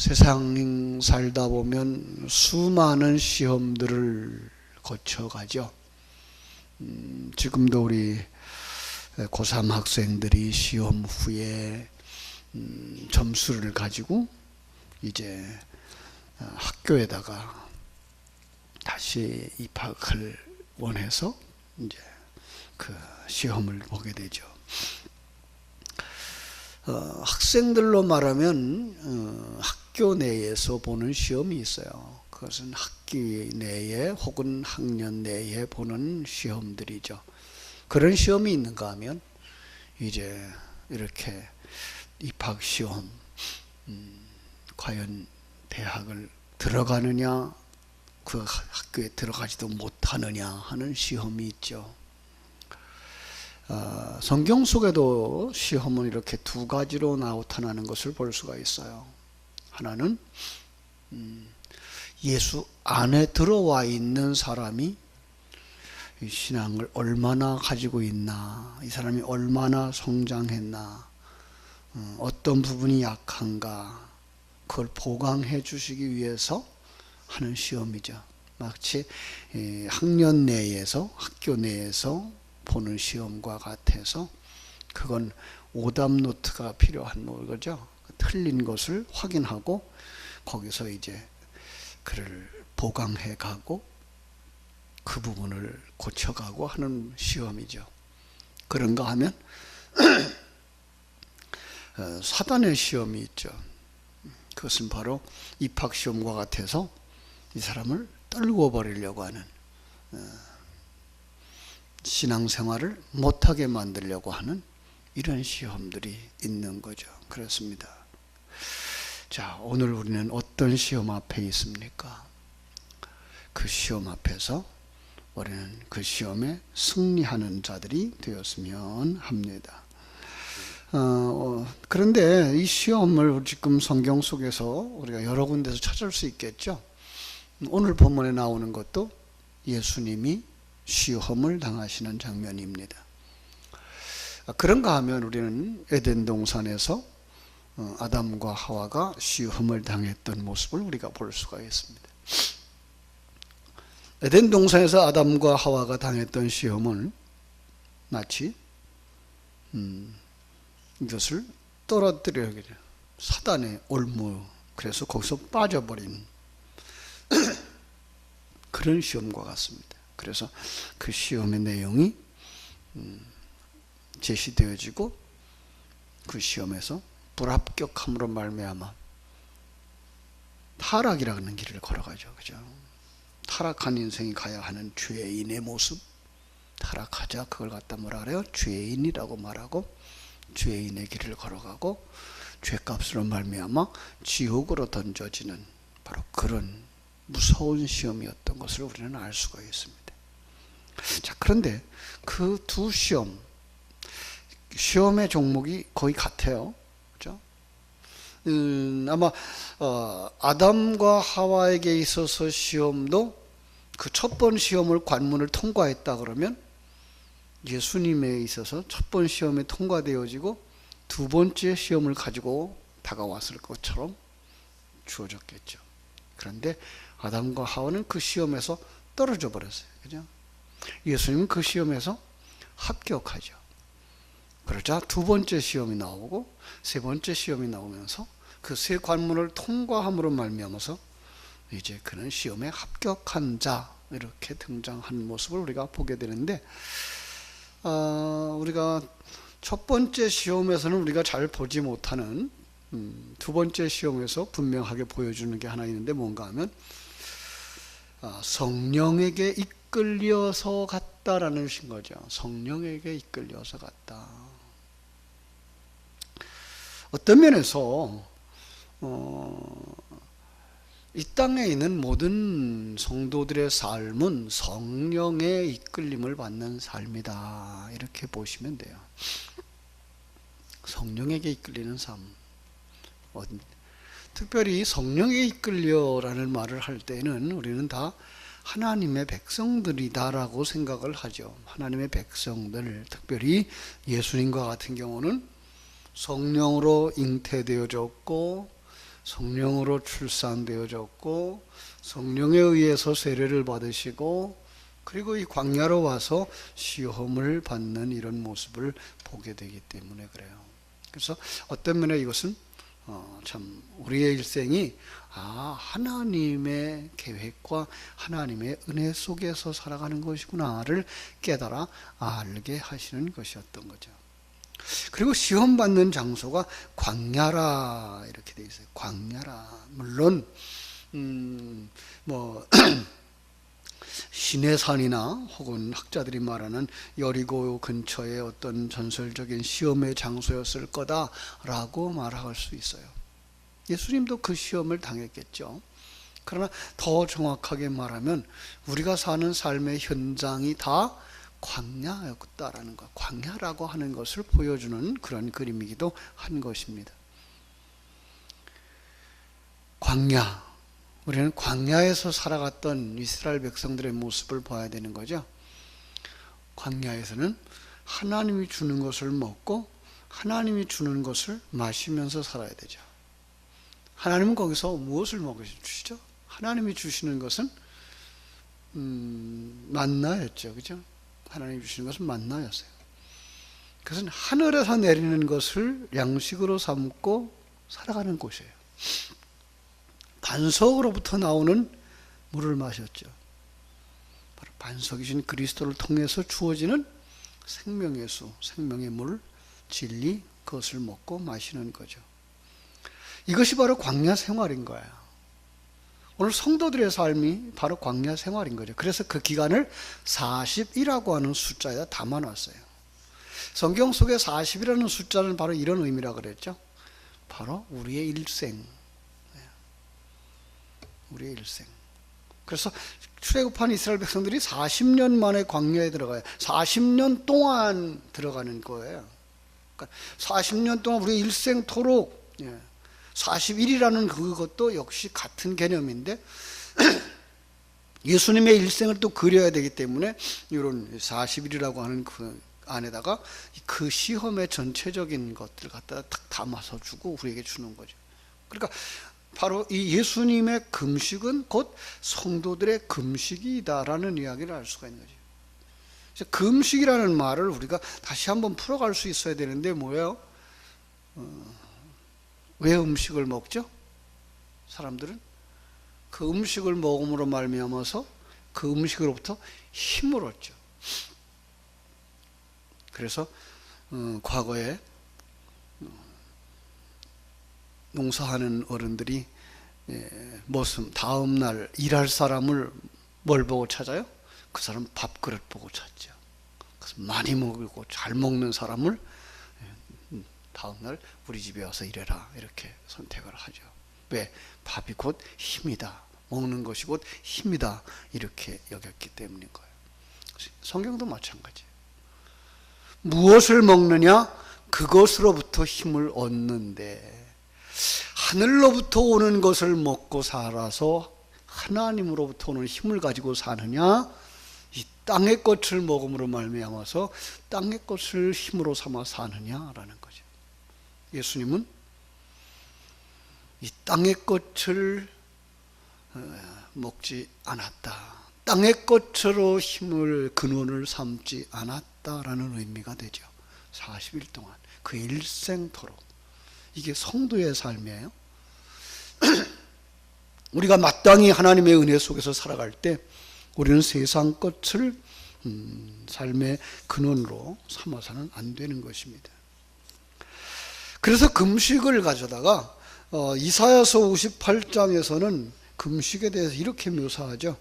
세상 살다 보면 수많은 시험들을 거쳐가죠. 지금도 우리 고3 학생들이 시험 후에 점수를 가지고 이제 학교에다가 다시 입학을 원해서 이제 그 시험을 보게 되죠. 학생들로 말하면 학교 내에서 보는 시험이 있어요. 그것은 학기 내에 혹은 학년 내에 보는 시험들이죠. 그런 시험이 있는가 하면 이제 이렇게 입학 시험, 과연 대학을 들어가느냐, 그 학교에 들어가지도 못하느냐 하는 시험이 있죠. 성경 속에도 시험은 이렇게 두 가지로 나타나는 것을 볼 수가 있어요. 하나는 예수 안에 들어와 있는 사람이 이 신앙을 얼마나 가지고 있나, 이 사람이 얼마나 성장했나, 어떤 부분이 약한가, 그걸 보강해 주시기 위해서 하는 시험이죠. 마치 학년 내에서, 학교 내에서 보는 시험과 같아서 그건 오답 노트가 필요한 거죠. 틀린 것을 확인하고 거기서 이제 그를 보강해 가고 그 부분을 고쳐가고 하는 시험이죠. 그런가 하면 사단의 시험이 있죠. 그것은 바로 입학시험과 같아서 이 사람을 떨고 버리려고 하는, 신앙생활을 못하게 만들려고 하는 이런 시험들이 있는 거죠. 그렇습니다. 자, 오늘 우리는 어떤 시험 앞에 있습니까? 그 시험 앞에서 우리는 그 시험에 승리하는 자들이 되었으면 합니다. 그런데 이 시험을 지금 성경 속에서 우리가 여러 군데서 찾을 수 있겠죠. 오늘 본문에 나오는 것도 예수님이 시험을 당하시는 장면입니다. 그런가 하면 우리는 에덴 동산에서 아담과 하와가 시험을 당했던 모습을 우리가 볼 수가 있습니다. 에덴 동산에서 아담과 하와가 당했던 시험은 마치 이것을 떨어뜨려야 돼요. 사단의 올무, 그래서 거기서 빠져버린 그런 시험과 같습니다. 그래서 그 시험의 내용이 제시되어지고 그 시험에서 불합격함으로 말미암아 타락이라는 길을 걸어가죠. 그죠? 타락한 인생이 가야 하는 죄인의 모습, 타락하자 그걸 갖다 뭐라 그래요? 죄인이라고 말하고 죄인의 길을 걸어가고 죄값으로 말미암아 지옥으로 던져지는 바로 그런 무서운 시험이었던 것을 우리는 알 수가 있습니다. 자, 그런데 그 두 시험의 종목이 거의 같아요. 그렇죠? 아마 아담과 하와에게 있어서 시험도 그 첫 번 시험을 관문을 통과했다 그러면 예수님에 있어서 첫 번 시험에 통과되어지고 두 번째 시험을 가지고 다가왔을 것처럼 주어졌겠죠. 그런데 아담과 하와는 그 시험에서 떨어져 버렸어요. 그죠? 예수님은 그 시험에서 합격하죠. 그러자 두 번째 시험이 나오고 세 번째 시험이 나오면서 그 세 관문을 통과함으로 말미암아서 이제 그는 시험에 합격한 자, 이렇게 등장하는 모습을 우리가 보게 되는데, 우리가 첫 번째 시험에서는 우리가 잘 보지 못하는 두 번째 시험에서 분명하게 보여주는 게 하나 있는데 뭔가 하면 성령에게 이끌려서 갔다라는 것인 거죠. 성령에게 이끌려서 갔다. 어떤 면에서 이 땅에 있는 모든 성도들의 삶은 성령의 이끌림을 받는 삶이다, 이렇게 보시면 돼요. 성령에게 이끌리는 삶. 특별히 성령에 이끌려라는 말을 할 때는 우리는 다 하나님의 백성들이다라고 생각을 하죠. 하나님의 백성들, 특별히 예수님과 같은 경우는 성령으로 잉태되어졌고 성령으로 출산되어졌고 성령에 의해서 세례를 받으시고 그리고 이 광야로 와서 시험을 받는 이런 모습을 보게 되기 때문에 그래요. 그래서 어떤 면에 이것은 참 우리의 일생이 하나님의 계획과 하나님의 은혜 속에서 살아가는 것이구나를 깨달아 알게 하시는 것이었던 거죠. 그리고 시험 받는 장소가 광야라 이렇게 되어 있어요. 광야라. 물론 시내산이나 혹은 학자들이 말하는 여리고 근처의 어떤 전설적인 시험의 장소였을 거다라고 말할 수 있어요. 예수님도 그 시험을 당했겠죠. 그러나 더 정확하게 말하면 우리가 사는 삶의 현장이 다 광야였다라는 것, 광야라고 하는 것을 보여주는 그런 그림이기도 한 것입니다. 광야, 우리는 광야에서 살아갔던 이스라엘 백성들의 모습을 봐야 되는 거죠. 광야에서는 하나님이 주는 것을 먹고 하나님이 주는 것을 마시면서 살아야 되죠. 하나님은 거기서 무엇을 먹여주시죠? 하나님이 주시는 것은 만나였죠. 그죠? 하나님이 주시는 것은 만나였어요. 그것은 하늘에서 내리는 것을 양식으로 삼고 살아가는 곳이에요. 반석으로부터 나오는 물을 마셨죠. 바로 반석이신 그리스도를 통해서 주어지는 생명의 수, 생명의 물, 진리, 그것을 먹고 마시는 거죠. 이것이 바로 광야 생활인 거예요. 오늘 성도들의 삶이 바로 광야 생활인 거죠. 그래서 그 기간을 40이라고 하는 숫자에다 담아놨어요. 성경 속에 40이라는 숫자는 바로 이런 의미라 그랬죠. 바로 우리의 일생. 우리의 일생. 그래서 출애굽한 이스라엘 백성들이 40년 만에 광야에 들어가요. 40년 동안 들어가는 거예요. 그러니까 40년 동안 우리의 일생토록 40일이라는 그것도 역시 같은 개념인데 예수님의 일생을 또 그려야 되기 때문에 이런 40일이라고 하는 그 안에다가 그 시험의 전체적인 것들을 갖다가 딱 담아서 주고 우리에게 주는 거죠. 그러니까 바로 이 예수님의 금식은 곧 성도들의 금식이다라는 이야기를 알 수가 있는 거죠. 금식이라는 말을 우리가 다시 한번 풀어갈 수 있어야 되는데 뭐예요? 왜 음식을 먹죠? 사람들은 그 음식을 먹음으로 말미암아서 그 음식으로부터 힘을 얻죠. 그래서 과거에 농사하는 어른들이 다음 날 일할 사람을 뭘 보고 찾아요? 그 사람 밥그릇 보고 찾죠. 그래서 많이 먹고 잘 먹는 사람을 다음 날 우리 집에 와서 일해라 이렇게 선택을 하죠. 왜? 밥이 곧 힘이다. 먹는 것이 곧 힘이다. 이렇게 여겼기 때문인 거예요. 성경도 마찬가지예요. 무엇을 먹느냐? 그것으로부터 힘을 얻는데 하늘로부터 오는 것을 먹고 살아서 하나님으로부터 오는 힘을 가지고 사느냐? 이 땅의 것을 먹음으로 말미암아서 땅의 것을 힘으로 삼아 사느냐라는 거죠. 예수님은 이 땅의 것을 먹지 않았다. 땅의 것으로 힘을 근원을 삼지 않았다라는 의미가 되죠. 40일 동안 그 일생토록. 이게 성도의 삶이에요. 우리가 마땅히 하나님의 은혜 속에서 살아갈 때 우리는 세상 것을 삶의 근원으로 삼아서는 안 되는 것입니다. 그래서 금식을 가져다가 이사야서 58장에서는 금식에 대해서 이렇게 묘사하죠.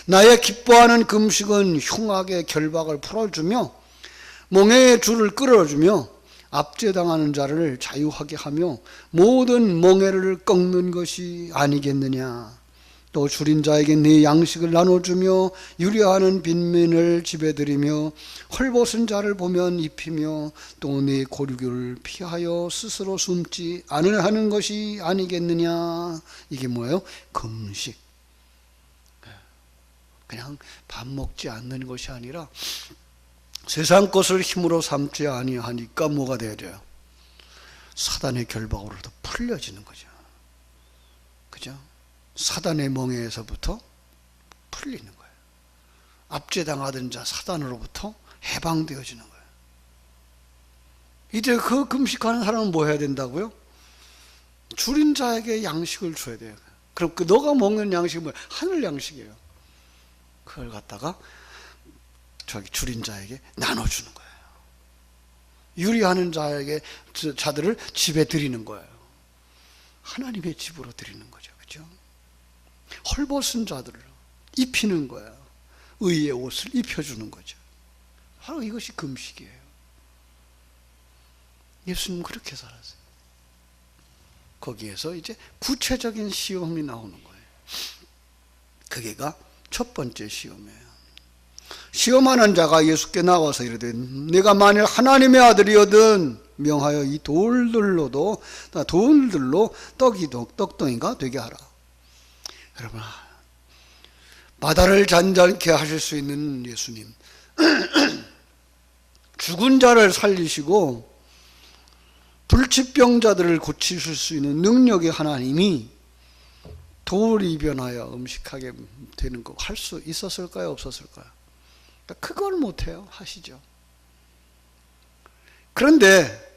나의 기뻐하는 금식은 흉악의 결박을 풀어주며 멍에의 줄을 끌어주며 압제당하는 자를 자유하게 하며 모든 멍에를 꺾는 것이 아니겠느냐. 또 줄인 자에게 네 양식을 나눠주며 유려하는 빈민을 집에 들이며 헐벗은 자를 보면 입히며 또 네 고륙을 피하여 스스로 숨지 않으려 하는 것이 아니겠느냐. 이게 뭐예요? 금식. 그냥 밥 먹지 않는 것이 아니라 세상 것을 힘으로 삼지 아니하니까 뭐가 돼야 돼요? 사단의 결박으로부터 풀려지는 거죠. 그죠? 사단의 멍에에서부터 풀리는 거예요. 압제당하던 자 사단으로부터 해방되어지는 거예요. 이제 그 금식하는 사람은 뭐 해야 된다고요? 줄인 자에게 양식을 줘야 돼요. 그럼 그 너가 먹는 양식이 뭐예요? 하늘 양식이에요. 그걸 갖다가 저기 줄인 자에게 나눠주는 거예요. 유리하는 자들을 집에 드리는 거예요. 하나님의 집으로 드리는 거죠. 그죠? 헐벗은 자들을 입히는 거예요. 의의 옷을 입혀주는 거죠. 바로 이것이 금식이에요. 예수님 그렇게 살았어요. 거기에서 이제 구체적인 시험이 나오는 거예요. 그게가 첫 번째 시험이에요. 시험하는 자가 예수께 나와서 이르되 내가 만일 하나님의 아들이거든 명하여 이 돌들로 떡덩이가 되게 하라. 여러분, 바다를 잔잔케 하실 수 있는 예수님, 죽은 자를 살리시고 불치병자들을 고치실 수 있는 능력의 하나님이 돌이 변하여 음식하게 되는 거 할 수 있었을까요? 없었을까요? 그걸 못해요. 하시죠. 그런데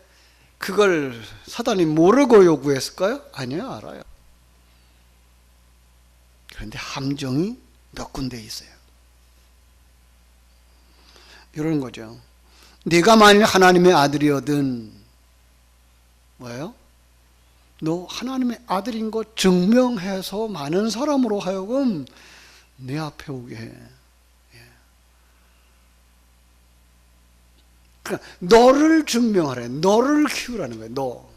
그걸 사단이 모르고 요구했을까요? 아니요, 알아요. 그런데 함정이 몇 군데 있어요. 이런 거죠. 네가 만일 하나님의 아들이거든 뭐예요? 너 하나님의 아들인 거 증명해서 많은 사람으로 하여금 내 앞에 오게 해. 그러니까 너를 증명하래. 너를 키우라는 거예요. 너.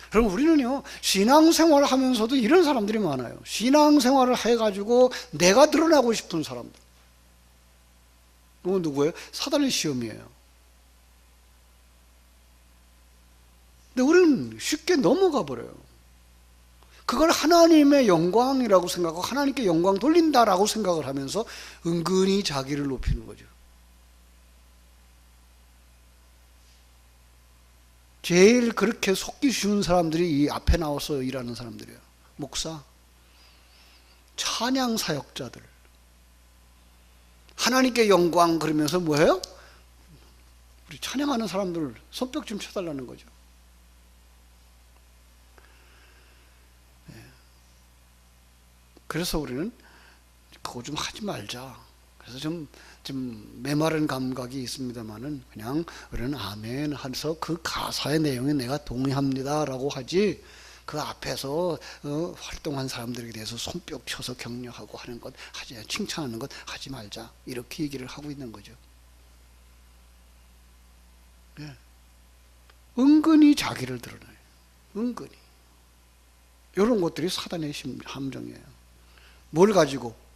그럼 우리는요, 신앙생활을 하면서도 이런 사람들이 많아요. 신앙생활을 해가지고 내가 드러나고 싶은 사람들. 이건 누구예요? 사단의 시험이에요. 근데 우리는 쉽게 넘어가 버려요. 그걸 하나님의 영광이라고 생각하고 하나님께 영광 돌린다라고 생각을 하면서 은근히 자기를 높이는 거죠. 제일 그렇게 속기 쉬운 사람들이 이 앞에 나와서 일하는 사람들이에요. 목사, 찬양 사역자들. 하나님께 영광 그러면서 뭐예요? 우리 찬양하는 사람들 손뼉 좀 쳐달라는 거죠. 그래서 우리는 그거 좀 하지 말자. 그래서 좀 메마른 감각이 있습니다만은 그냥 우리는 아멘 해서 그 가사의 내용에 내가 동의합니다라고 하지, 그 앞에서 활동한 사람들에 대해서 손뼉 쳐서 격려하고 하는 것 하지, 칭찬하는 것 하지 말자, 이렇게 얘기를 하고 있는 거죠. 예. 은근히 자기를 드러내요. 은근히. 이런 것들이 사단의 함정이에요. 뭘 가지고?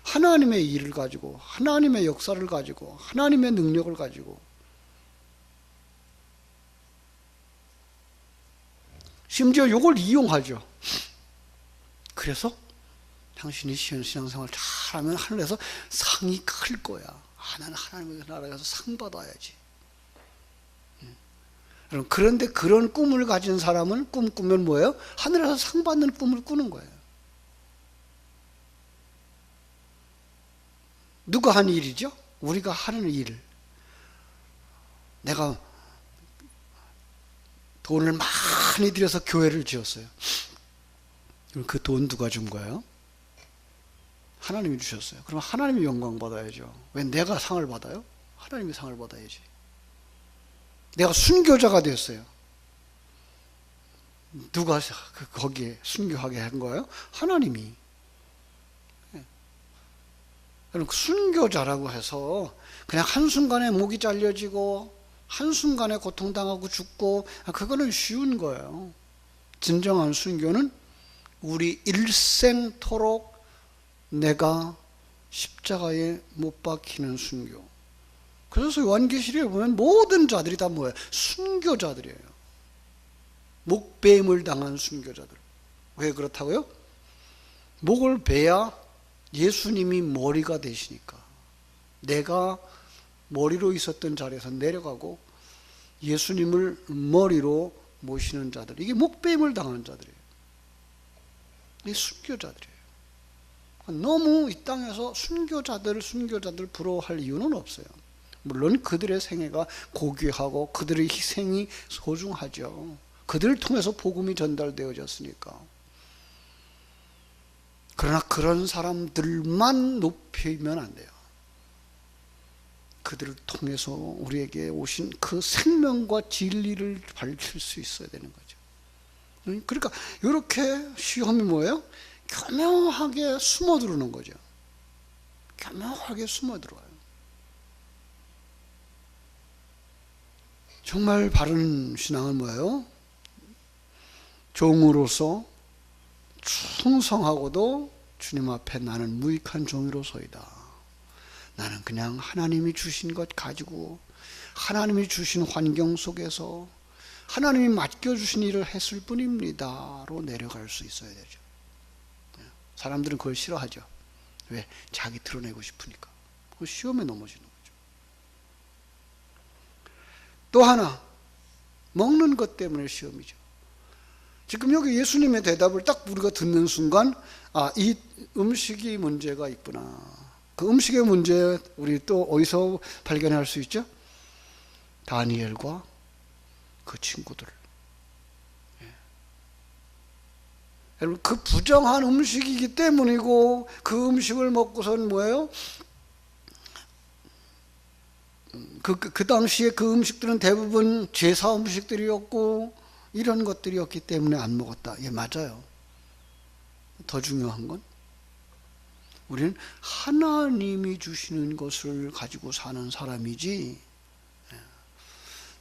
하나님의 일을 가지고, 하나님의 역사를 가지고, 하나님의 능력을 가지고. 심지어 이걸 이용하죠. 그래서 당신이 신앙생활 잘하면 하늘에서 상이 클 거야. 나는 하나님의 나라에서 상 받아야지. 그런데 그런 꿈을 가진 사람은 꿈 꾸면 뭐예요? 하늘에서 상 받는 꿈을 꾸는 거예요. 누가 한 일이죠? 우리가 하는 일. 내가 돈을 많이 들여서 교회를 지었어요. 그럼 그 돈 누가 준 거예요? 하나님이 주셨어요. 그럼 하나님이 영광 받아야죠. 왜 내가 상을 받아요? 하나님이 상을 받아야지. 내가 순교자가 됐어요. 누가 거기에 순교하게 한 거예요? 하나님이. 그럼 순교자라고 해서 그냥 한순간에 목이 잘려지고 한순간에 고통당하고 죽고, 그거는 쉬운 거예요. 진정한 순교는 우리 일생토록 내가 십자가에 못 박히는 순교. 그래서 요한계시록에 보면 모든 자들이 다 뭐예요? 순교자들이에요. 목뱀을 당한 순교자들. 왜 그렇다고요? 목을 베야 예수님이 머리가 되시니까. 내가 머리로 있었던 자리에서 내려가고 예수님을 머리로 모시는 자들, 이게 목배임을 당하는 자들이에요. 이 순교자들이에요. 너무 이 땅에서 순교자들 부러워할 이유는 없어요. 물론 그들의 생애가 고귀하고 그들의 희생이 소중하죠. 그들을 통해서 복음이 전달되어졌으니까. 그러나 그런 사람들만 높이면 안 돼요. 그들을 통해서 우리에게 오신 그 생명과 진리를 밝힐 수 있어야 되는 거죠. 그러니까 이렇게 시험이 뭐예요? 교묘하게 숨어들어오는 거죠. 교묘하게 숨어들어와요. 정말 바른 신앙은 뭐예요? 종으로서 충성하고도 주님 앞에 나는 무익한 종이로서이다. 나는 그냥 하나님이 주신 것 가지고 하나님이 주신 환경 속에서 하나님이 맡겨주신 일을 했을 뿐입니다로 내려갈 수 있어야 되죠. 사람들은 그걸 싫어하죠. 왜? 자기 드러내고 싶으니까. 그 시험에 넘어지는 거죠. 또 하나, 먹는 것 때문에 시험이죠. 지금 여기 예수님의 대답을 딱 우리가 듣는 순간, 아, 이 음식이 문제가 있구나. 그 음식의 문제 우리 또 어디서 발견할 수 있죠? 다니엘과 그 친구들. 여러분, 그 부정한 음식이기 때문이고, 그 음식을 먹고선 뭐예요? 그 당시에 그 음식들은 대부분 제사 음식들이었고, 이런 것들이었기 때문에 안 먹었다. 예, 맞아요. 더 중요한 건, 우리는 하나님이 주시는 것을 가지고 사는 사람이지,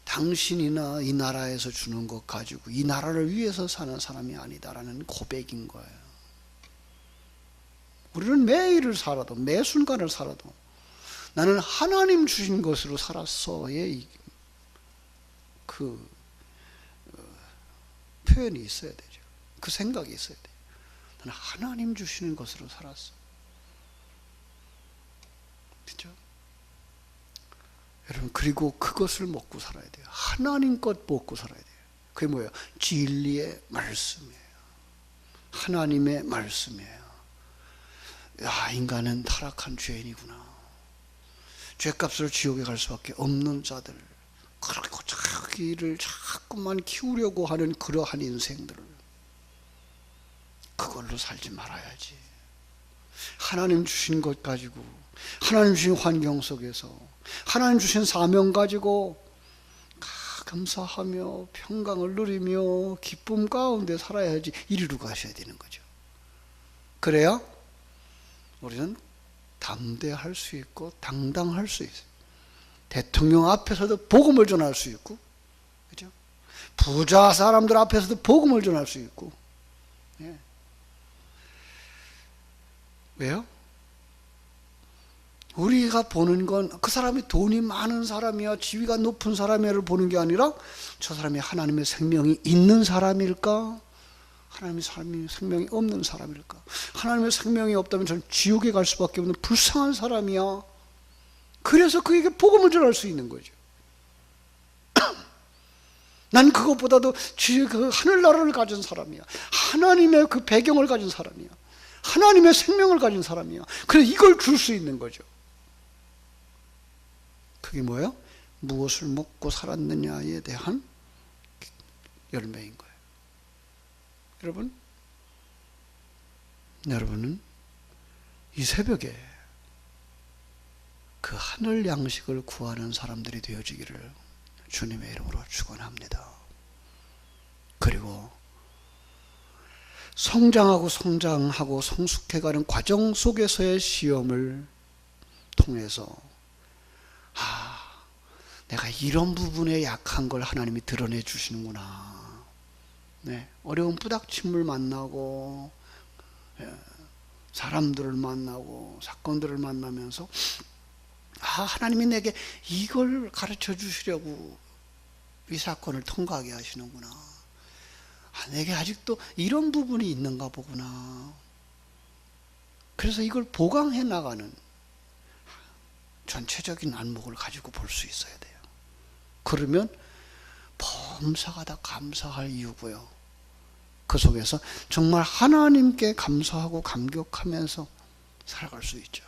당신이나 이 나라에서 주는 것 가지고 이 나라를 위해서 사는 사람이 아니다라는 고백인 거예요. 우리는 매일을 살아도, 매 순간을 살아도 나는 하나님 주신 것으로 살았어의 그 표현이 있어야 되죠. 그 생각이 있어야 돼요. 나는 하나님 주시는 것으로 살았어. 그렇죠? 여러분, 그리고 그것을 먹고 살아야 돼요. 하나님 것 먹고 살아야 돼요. 그게 뭐예요? 진리의 말씀이에요. 하나님의 말씀이에요. 야, 인간은 타락한 죄인이구나. 죄값을 지옥에 갈 수밖에 없는 자들, 그렇게 자기를 자꾸만 키우려고 하는 그러한 인생들을, 그걸로 살지 말아야지. 하나님 주신 것 가지고, 하나님 주신 환경 속에서 하나님 주신 사명 가지고 감사하며 평강을 누리며 기쁨 가운데 살아야지 이리로 가셔야 되는 거죠. 그래야 우리는 담대할 수 있고 당당할 수 있어요. 대통령 앞에서도 복음을 전할 수 있고, 그죠? 부자 사람들 앞에서도 복음을 전할 수 있고. 예. 왜요? 우리가 보는 건 그 사람이 돈이 많은 사람이야, 지위가 높은 사람이야를 보는 게 아니라 저 사람이 하나님의 생명이 있는 사람일까? 하나님의 생명이 없는 사람일까? 하나님의 생명이 없다면 저는 지옥에 갈 수밖에 없는 불쌍한 사람이야. 그래서 그에게 복음을 전할 수 있는 거죠. 난 그것보다도 그 하늘나라를 가진 사람이야. 하나님의 그 배경을 가진 사람이야. 하나님의 생명을 가진 사람이야. 그래서 이걸 줄 수 있는 거죠. 그게 뭐예요? 무엇을 먹고 살았느냐에 대한 열매인 거예요. 여러분은 이 새벽에 그 하늘 양식을 구하는 사람들이 되어지기를 주님의 이름으로 축원합니다. 그리고 성장하고 성숙해가는 과정 속에서의 시험을 통해서, 내가 이런 부분에 약한 걸 하나님이 드러내 주시는구나. 네, 어려운 부닥침을 만나고, 사람들을 만나고, 사건들을 만나면서, 하나님이 내게 이걸 가르쳐 주시려고 이 사건을 통과하게 하시는구나. 내게 아직도 이런 부분이 있는가 보구나. 그래서 이걸 보강해 나가는 전체적인 안목을 가지고 볼 수 있어야 돼요. 그러면 범사가 다 감사할 이유고요. 그 속에서 정말 하나님께 감사하고 감격하면서 살아갈 수 있죠.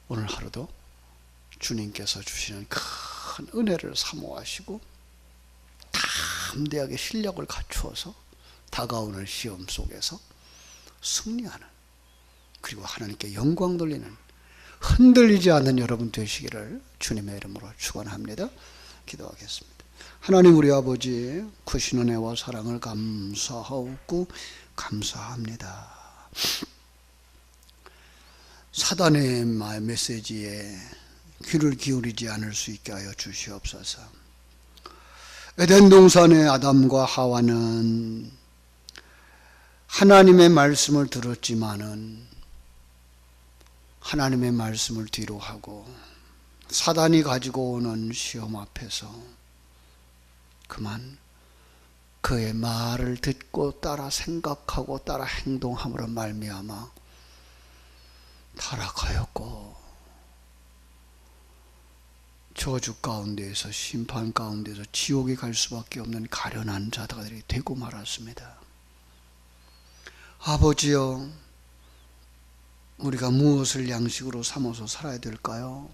오늘 하루도 주님께서 주시는 큰 은혜를 사모하시고 담대하게 실력을 갖추어서 다가오는 시험 속에서 승리하는, 그리고 하나님께 영광 돌리는 흔들리지 않는 여러분 되시기를 주님의 이름으로 축원합니다. 기도하겠습니다. 하나님 우리 아버지, 크신 은혜와 사랑을 감사하고 감사합니다. 사단의 메시지에 귀를 기울이지 않을 수 있게 하여 주시옵소서. 에덴 동산의 아담과 하와는 하나님의 말씀을 들었지만은 하나님의 말씀을 뒤로 하고 사단이 가지고 오는 시험 앞에서 그만 그의 말을 듣고 따라 생각하고 따라 행동함으로 말미암아 타락하였고 저주 가운데에서 심판 가운데서 지옥에 갈 수밖에 없는 가련한 자들이 되고 말았습니다. 아버지여, 우리가 무엇을 양식으로 삼아서 살아야 될까요?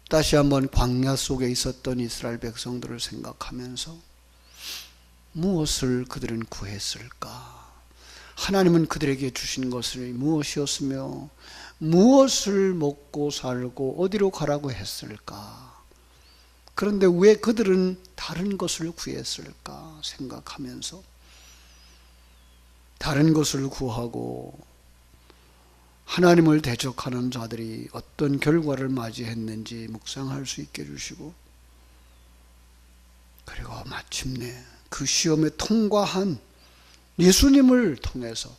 다시 한번 광야 속에 있었던 이스라엘 백성들을 생각하면서 무엇을 그들은 구했을까? 하나님은 그들에게 주신 것을 무엇이었으며 무엇을 먹고 살고 어디로 가라고 했을까? 그런데 왜 그들은 다른 것을 구했을까 생각하면서 다른 것을 구하고 하나님을 대적하는 자들이 어떤 결과를 맞이했는지 묵상할 수 있게 해주시고, 그리고 마침내 그 시험에 통과한 예수님을 통해서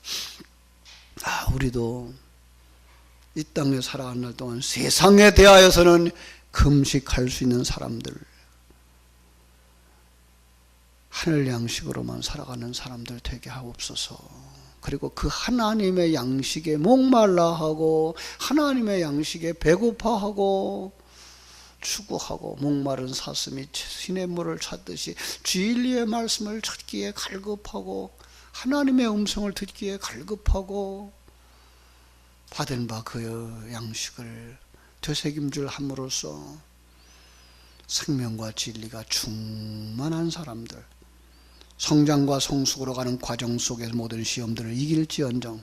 우리도 이 땅에 살아가는 날 동안 세상에 대하여서는 금식할 수 있는 사람들, 하늘 양식으로만 살아가는 사람들 되게 하옵소서. 그리고 그 하나님의 양식에 목말라하고 하나님의 양식에 배고파하고 추구하고 목마른 사슴이 시냇물을 찾듯이 진리의 말씀을 찾기에 갈급하고 하나님의 음성을 듣기에 갈급하고 받은 바 그 양식을 되새김질 함으로써 생명과 진리가 충만한 사람들, 성장과 성숙으로 가는 과정 속에서 모든 시험들을 이길지언정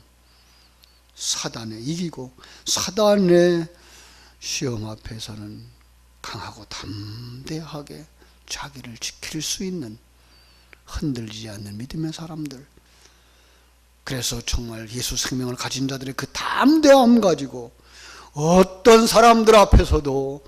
사단에 이기고 사단의 시험 앞에서는 강하고 담대하게 자기를 지킬 수 있는 흔들리지 않는 믿음의 사람들, 그래서 정말 예수 생명을 가진 자들의 그 담대함 가지고 어떤 사람들 앞에서도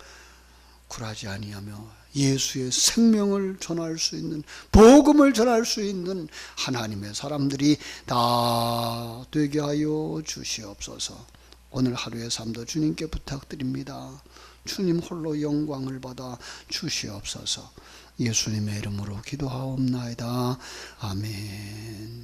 굴하지 아니하며 예수의 생명을 전할 수 있는, 복음을 전할 수 있는 하나님의 사람들이 다 되게 하여 주시옵소서. 오늘 하루의 삶도 주님께 부탁드립니다. 주님 홀로 영광을 받아 주시옵소서. 예수님의 이름으로 기도하옵나이다. 아멘.